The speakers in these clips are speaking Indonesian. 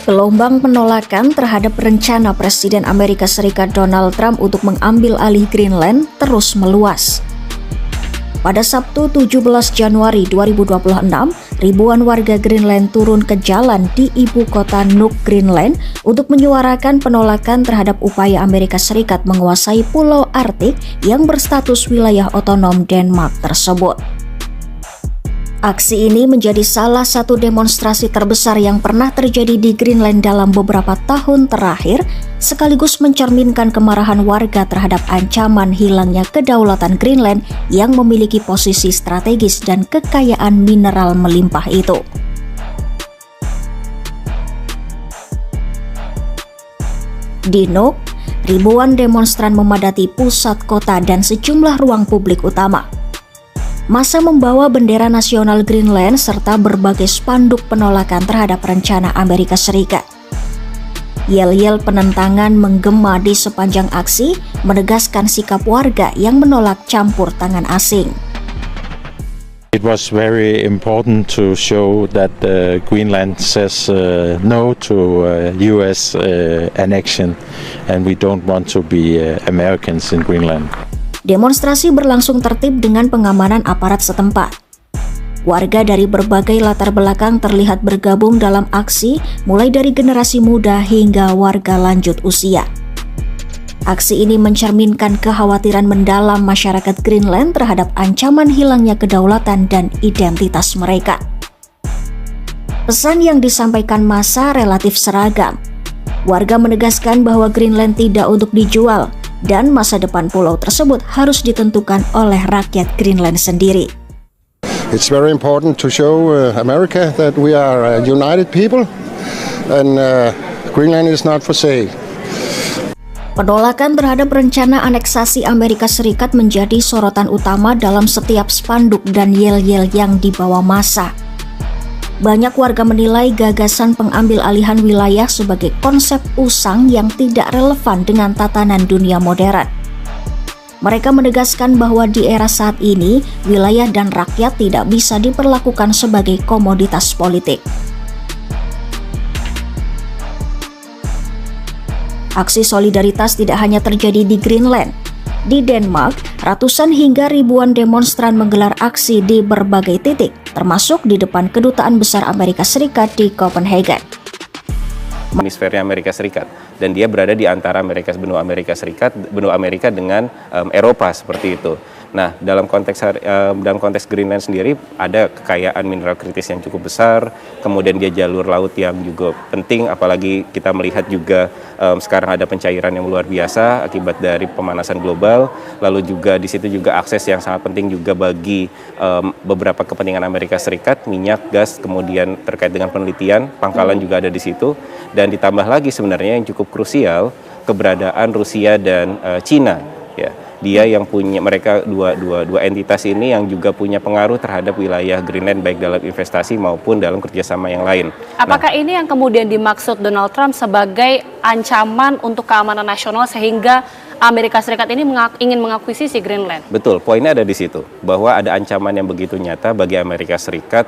Gelombang penolakan terhadap rencana Presiden Amerika Serikat Donald Trump untuk mengambil alih Greenland terus meluas. Pada Sabtu 17 Januari 2026, ribuan warga Greenland turun ke jalan di ibu kota Nuuk, Greenland untuk menyuarakan penolakan terhadap upaya Amerika Serikat menguasai pulau Arktik yang berstatus wilayah otonom Denmark tersebut. Aksi ini menjadi salah satu demonstrasi terbesar yang pernah terjadi di Greenland dalam beberapa tahun terakhir, sekaligus mencerminkan kemarahan warga terhadap ancaman hilangnya kedaulatan Greenland yang memiliki posisi strategis dan kekayaan mineral melimpah itu. Di Nuuk, ribuan demonstran memadati pusat kota dan sejumlah ruang publik utama. Massa membawa bendera nasional Greenland serta berbagai spanduk penolakan terhadap rencana Amerika Serikat. Yel-yel penentangan menggema di sepanjang aksi, menegaskan sikap warga yang menolak campur tangan asing. It was very important to show that Greenland says no to US annexion, and we don't want to be Americans in Greenland. Demonstrasi berlangsung tertib dengan pengamanan aparat setempat. Warga dari berbagai latar belakang terlihat bergabung dalam aksi, mulai dari generasi muda hingga warga lanjut usia. Aksi ini mencerminkan kekhawatiran mendalam masyarakat Greenland terhadap ancaman hilangnya kedaulatan dan identitas mereka. Pesan yang disampaikan massa relatif seragam. Warga menegaskan bahwa Greenland tidak untuk dijual, dan masa depan pulau tersebut harus ditentukan oleh rakyat Greenland sendiri. It's very important to show America that we are a united people and Greenland is not for sale. Penolakan terhadap rencana aneksasi Amerika Serikat menjadi sorotan utama dalam setiap spanduk dan yel-yel yang dibawa massa. Banyak warga menilai gagasan pengambil alihan wilayah sebagai konsep usang yang tidak relevan dengan tatanan dunia modern. Mereka menegaskan bahwa di era saat ini, wilayah dan rakyat tidak bisa diperlakukan sebagai komoditas politik. Aksi solidaritas tidak hanya terjadi di Greenland. Di Denmark, ratusan hingga ribuan demonstran menggelar aksi di berbagai titik, termasuk di depan Kedutaan Besar Amerika Serikat di Copenhagen. Hemisfernya Amerika Serikat, dan dia berada di antara benua Amerika dengan Eropa seperti itu. Nah, dalam konteks Greenland sendiri ada kekayaan mineral kritis yang cukup besar, kemudian dia jalur laut yang juga penting, apalagi kita melihat juga sekarang ada pencairan yang luar biasa akibat dari pemanasan global, lalu juga di situ juga akses yang sangat penting juga bagi beberapa kepentingan Amerika Serikat, minyak, gas, kemudian terkait dengan penelitian, pangkalan juga ada di situ, dan ditambah lagi sebenarnya yang cukup krusial keberadaan Rusia dan Cina, ya. Dia yang punya, mereka dua entitas ini yang juga punya pengaruh terhadap wilayah Greenland baik dalam investasi maupun dalam kerjasama yang lain. Apakah ini yang kemudian dimaksud Donald Trump sebagai ancaman untuk keamanan nasional sehingga Amerika Serikat ini ingin mengakuisisi Greenland? Betul, poinnya ada di situ, bahwa ada ancaman yang begitu nyata bagi Amerika Serikat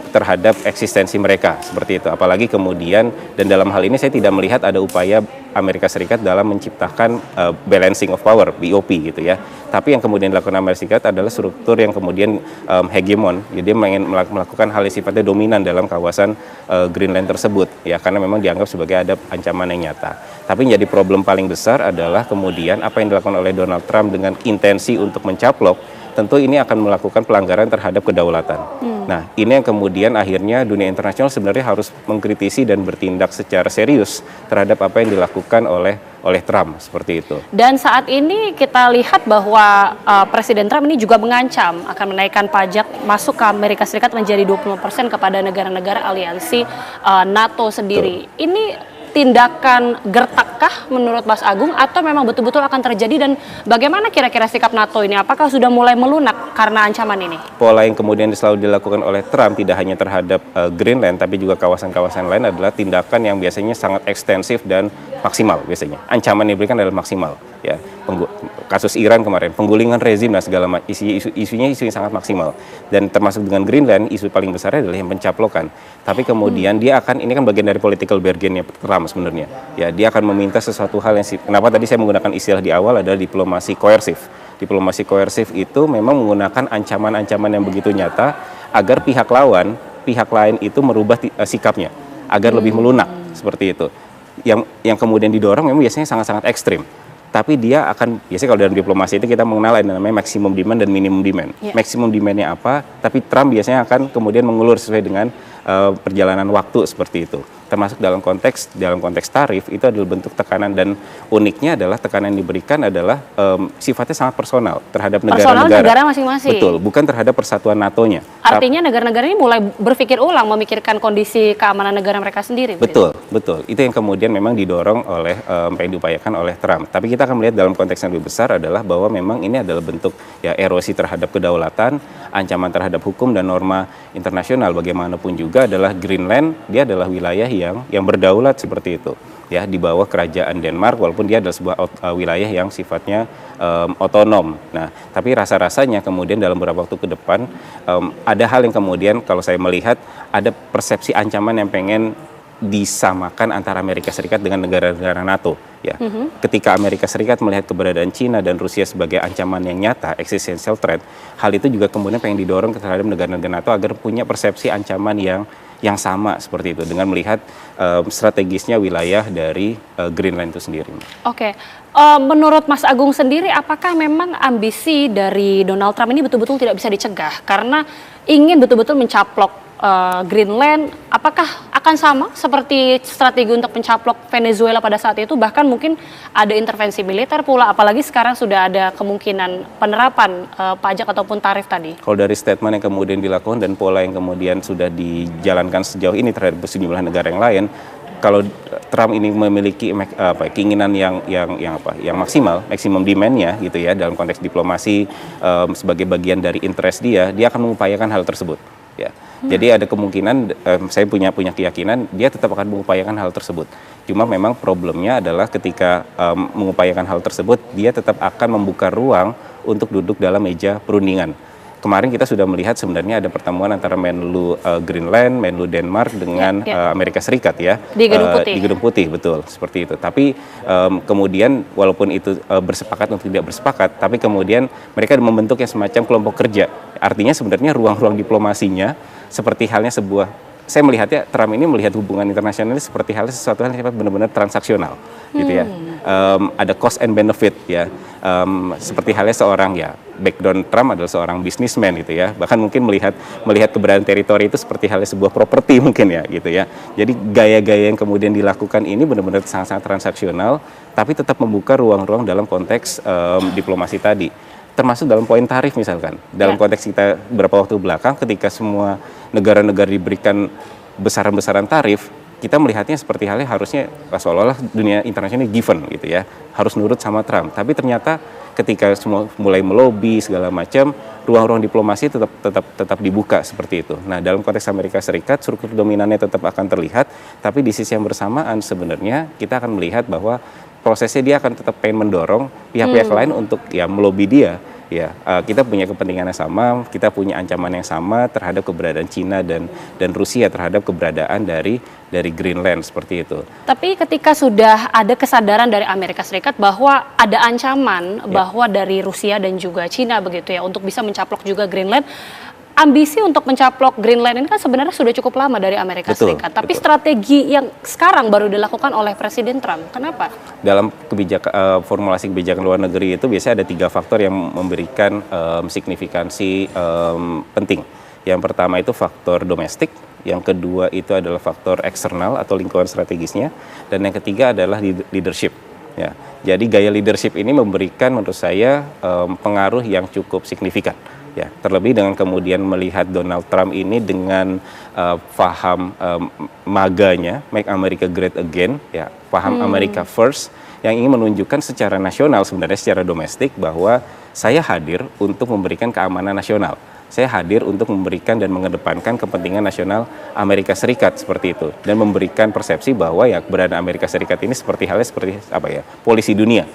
terhadap eksistensi mereka, seperti itu. Apalagi kemudian, dan dalam hal ini saya tidak melihat ada upaya Amerika Serikat dalam menciptakan balancing of power, BOP gitu ya. Tapi yang kemudian dilakukan Amerika Serikat adalah struktur yang kemudian hegemon, jadi melakukan hal yang sifatnya dominan dalam kawasan Greenland tersebut, ya, karena memang dianggap sebagai ada ancaman yang nyata. Tapi jadi problem paling besar adalah kemudian apa yang dilakukan oleh Donald Trump dengan intensi untuk mencaplok, tentu ini akan melakukan pelanggaran terhadap kedaulatan. Nah, ini yang kemudian akhirnya dunia internasional sebenarnya harus mengkritisi dan bertindak secara serius terhadap apa yang dilakukan oleh Trump, seperti itu. Dan saat ini kita lihat bahwa Presiden Trump ini juga mengancam akan menaikkan pajak masuk ke Amerika Serikat menjadi 20% kepada negara-negara aliansi NATO sendiri. Betul. Ini tindakan gertakkah menurut Mas Agung atau memang betul-betul akan terjadi, dan bagaimana kira-kira sikap NATO ini? Apakah sudah mulai melunak karena ancaman ini? Pola yang kemudian selalu dilakukan oleh Trump tidak hanya terhadap Greenland tapi juga kawasan-kawasan lain adalah tindakan yang biasanya sangat ekstensif dan maksimal biasanya. Ancaman yang diberikan adalah maksimal. ya, kasus Iran kemarin, penggulingan rezim dan segala macam, isunya isu yang sangat maksimal, dan termasuk dengan Greenland, isu paling besar adalah yang pencaplokan. Tapi kemudian dia akan, ini kan bagian dari political bargain-nya Trump sebenarnya, ya, dia akan meminta sesuatu hal yang, kenapa tadi saya menggunakan istilah di awal adalah diplomasi koersif. Diplomasi koersif itu memang menggunakan ancaman-ancaman yang begitu nyata agar pihak lain itu merubah sikapnya agar lebih melunak, seperti itu. Yang kemudian didorong memang biasanya sangat-sangat ekstrim. Tapi dia akan, biasanya kalau dalam diplomasi itu kita mengenal yang namanya maximum demand dan minimum demand. Maximum demand-nya apa, tapi Trump biasanya akan kemudian mengulur sesuai dengan perjalanan waktu seperti itu. Termasuk dalam konteks tarif itu adalah bentuk tekanan, dan uniknya adalah tekanan yang diberikan adalah sifatnya sangat personal terhadap negara masing-masing. Betul, bukan terhadap persatuan NATO-nya. Artinya negara-negara ini mulai berpikir ulang, memikirkan kondisi keamanan negara mereka sendiri. Betul. Itu yang kemudian memang didorong oleh yang diupayakan oleh Trump. Tapi kita akan melihat dalam konteks yang lebih besar adalah bahwa memang ini adalah bentuk ya erosi terhadap kedaulatan, ancaman terhadap hukum dan norma internasional. Bagaimanapun juga adalah Greenland, dia adalah wilayah yang berdaulat seperti itu, ya, di bawah kerajaan Denmark, walaupun dia adalah sebuah wilayah yang sifatnya otonom. Nah, tapi rasa-rasanya kemudian dalam beberapa waktu ke depan ada hal yang kemudian kalau saya melihat ada persepsi ancaman yang pengen disamakan antara Amerika Serikat dengan negara-negara NATO, ya. Ketika Amerika Serikat melihat keberadaan China dan Rusia sebagai ancaman yang nyata, existential threat, hal itu juga kemudian pengen didorong terhadap negara-negara NATO agar punya persepsi ancaman yang sama seperti itu, dengan melihat strategisnya wilayah dari Greenland itu sendiri. Oke. Menurut Mas Agung sendiri, apakah memang ambisi dari Donald Trump ini betul-betul tidak bisa dicegah karena ingin betul-betul mencaplok Greenland? Apakah akan sama seperti strategi untuk mencaplok Venezuela pada saat itu, bahkan mungkin ada intervensi militer pula, apalagi sekarang sudah ada kemungkinan penerapan pajak ataupun tarif tadi? Kalau dari statement yang kemudian dilakukan dan pola yang kemudian sudah dijalankan sejauh ini terhadap sejumlah negara yang lain, kalau Trump ini memiliki keinginan yang maksimal, maksimum demand-nya gitu ya, dalam konteks diplomasi sebagai bagian dari interest dia akan mengupayakan hal tersebut, ya. Jadi ada kemungkinan, saya punya keyakinan dia tetap akan mengupayakan hal tersebut. Cuma memang problemnya adalah ketika mengupayakan hal tersebut, dia tetap akan membuka ruang untuk duduk dalam meja perundingan. Kemarin kita sudah melihat sebenarnya ada pertemuan antara Menlu Greenland, Menlu Denmark dengan Amerika Serikat, ya, di Gedung Putih. Di Gedung Putih, betul, seperti itu. Tapi kemudian walaupun itu bersepakat untuk tidak bersepakat, tapi kemudian mereka membentuk yang semacam kelompok kerja. Artinya sebenarnya ruang-ruang diplomasinya seperti halnya saya melihatnya Trump ini melihat hubungan internasional ini seperti halnya sesuatu hal yang benar-benar transaksional, gitu ya. Ada cost and benefit, ya. Seperti halnya seorang, ya, background Trump adalah seorang businessman, gitu ya. Bahkan mungkin melihat keberadaan teritori itu seperti halnya sebuah properti mungkin, ya, gitu ya. Jadi gaya-gaya yang kemudian dilakukan ini benar-benar sangat-sangat transaksional, tapi tetap membuka ruang-ruang dalam konteks diplomasi tadi. Termasuk dalam poin tarif misalkan. Dalam konteks kita beberapa waktu belakang ketika semua negara-negara diberikan besaran-besaran tarif, kita melihatnya seperti halnya harusnya seolah-olah dunia internasional given gitu ya, harus nurut sama Trump. Tapi ternyata ketika semua mulai melobi segala macam, ruang-ruang diplomasi tetap dibuka seperti itu. Nah, dalam konteks Amerika Serikat, struktur dominannya tetap akan terlihat, tapi di sisi yang bersamaan sebenarnya kita akan melihat bahwa prosesnya dia akan tetap pengen mendorong pihak-pihak lain untuk ya melobi dia. Ya, kita punya kepentingan yang sama, kita punya ancaman yang sama terhadap keberadaan Cina dan Rusia terhadap keberadaan dari Greenland seperti itu. Tapi ketika sudah ada kesadaran dari Amerika Serikat bahwa ada ancaman bahwa dari Rusia dan juga Cina begitu ya untuk bisa mencaplok juga Greenland, ambisi untuk mencaplok Greenland ini kan sebenarnya sudah cukup lama dari Amerika Serikat. Tapi strategi yang sekarang baru dilakukan oleh Presiden Trump. Kenapa? Dalam formulasi kebijakan luar negeri itu biasanya ada 3 faktor yang memberikan signifikansi penting. Yang pertama itu faktor domestik, yang kedua itu adalah faktor eksternal atau lingkungan strategisnya, dan yang ketiga adalah leadership. Ya, jadi gaya leadership ini memberikan menurut saya pengaruh yang cukup signifikan. Ya, terlebih dengan kemudian melihat Donald Trump ini dengan paham maganya Make America Great Again, ya, paham America First, yang ingin menunjukkan secara nasional sebenarnya secara domestik bahwa saya hadir untuk memberikan keamanan nasional. Saya hadir untuk memberikan dan mengedepankan kepentingan nasional Amerika Serikat seperti itu, dan memberikan persepsi bahwa ya keberadaan Amerika Serikat ini seperti halnya seperti polisi dunia.